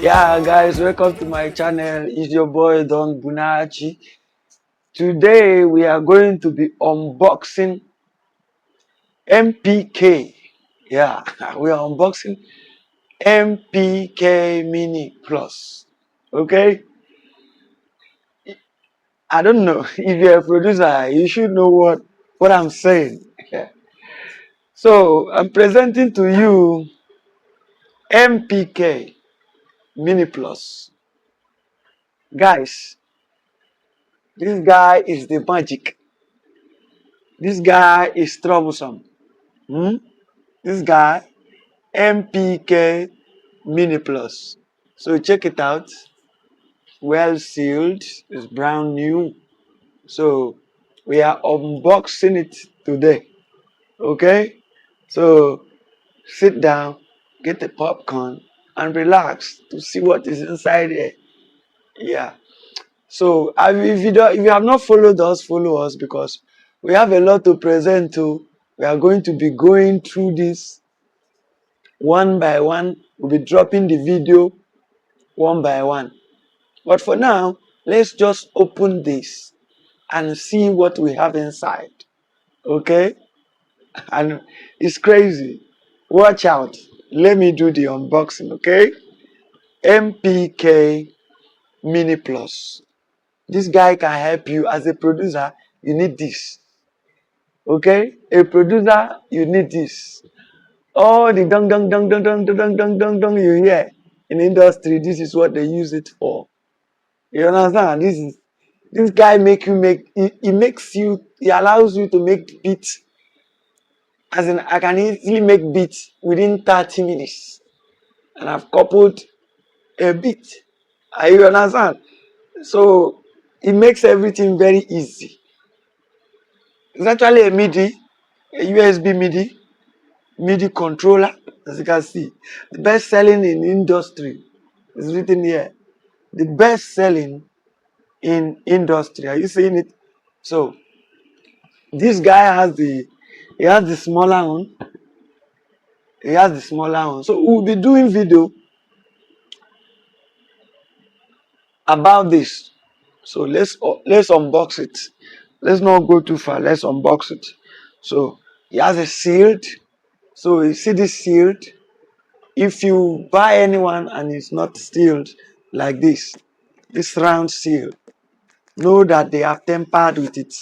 Yeah, guys, welcome to my channel. It's your boy Don Bunachi. Today we are going to be unboxing MPK. Yeah, we are unboxing MPK Mini Plus. Okay, I don't know if you're a producer, you should know what I'm saying. So I'm presenting to you MPK Mini Plus. Guys, this guy is the magic. This guy is troublesome. Hmm? This guy, MPK Mini Plus. So check it out. Well sealed. It's brand new. So we are unboxing it today. Okay? So sit down, get the popcorn, and relax to see what is inside there. Yeah. So if you have not followed us, follow us because we have a lot to present to. We are going to be going through this one by one. We'll be dropping the video one by one. But for now, let's just open this and see what we have inside. Okay? And it's crazy. Watch out. Let me do the unboxing, okay? MPK Mini Plus. This guy can help you as a producer. You need this. Okay? A producer, you need this. All the dung dung dung dung dung dung dung dung dung you hear in industry, this is what they use it for. You understand? This guy he allows you to make beats. As in, I can easily make beats within 30 minutes. And I've coupled a beat. You understand? So it makes everything very easy. It's actually a MIDI, a USB MIDI controller, as you can see. The best selling in industry is written here. The best selling in industry. Are you seeing it? So this guy has the smaller one. He has the smaller one. So we'll be doing video about this. So let's unbox it. Let's not go too far. Let's unbox it. So he has a sealed. So you see this sealed. If you buy anyone and it's not sealed like this round seal, know that they have tempered with it.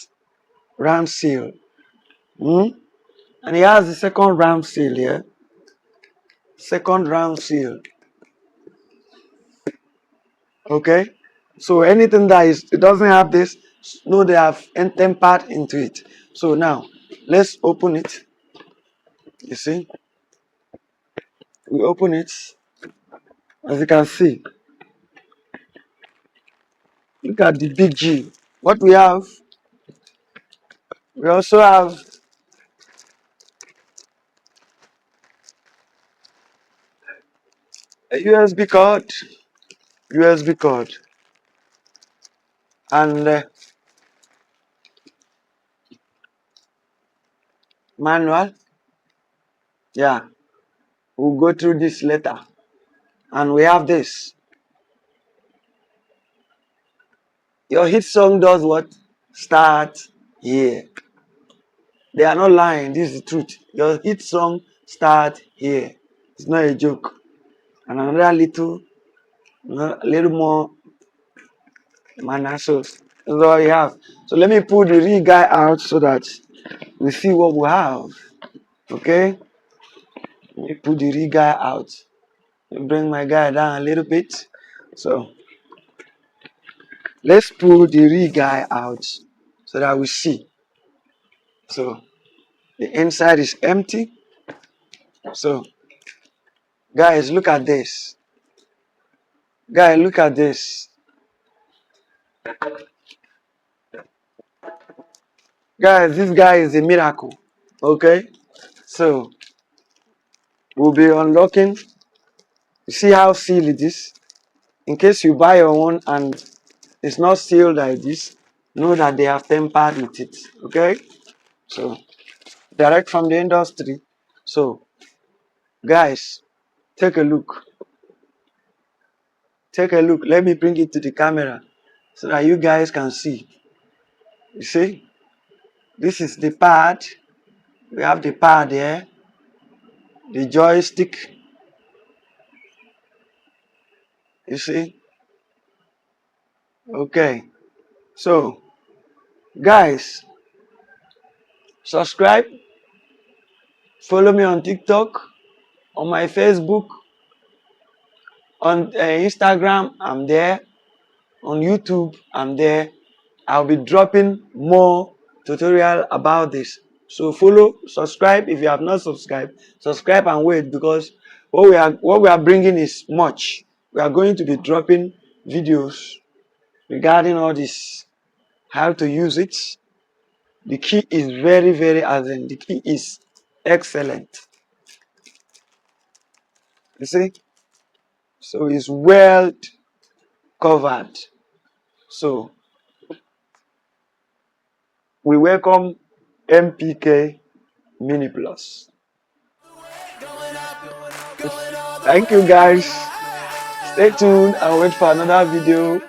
Round seal. And he has the second round seal here. Second round seal. Okay, so anything that it doesn't have this, no, they have tempered into it. So now let's open it. You see, we open it. As you can see, look at the big G. What we have, we also have a USB cord, and manual. Yeah, we'll go through this later, and we have this. Your hit song does what? Start here. They are not lying. This is the truth. Your hit song start here. It's not a joke. And another little more manner. So that's all you have. So let me pull the real guy out so that we see what we have. Okay. Let me pull the real guy out. Bring my guy down a little bit. So let's pull the real guy out so that we see. So the inside is empty. So guys, look at this. Guys, look at this. Guys, this guy is a miracle. Okay. So we'll be unlocking. You see how sealed it is? In case you buy your own and it's not sealed like this, know that they have tempered with it. Okay? So direct from the industry. So guys, take a look. Take a look. Let me bring it to the camera so that you guys can see. You see, this is the pad. We have the pad here, the joystick. You see, okay. So, guys, subscribe, follow me on TikTok, on my Facebook, on Instagram. I'm there. On YouTube, I'm there. I'll be dropping more tutorial about this. So follow, subscribe. If you have not subscribed, subscribe and wait, because what we are bringing is much. We are going to be dropping videos regarding all this, how to use it. The key is very, very the key is excellent. You see? So it's well covered. So we welcome MPK Mini Plus. Thank you guys. Stay tuned and wait for another video.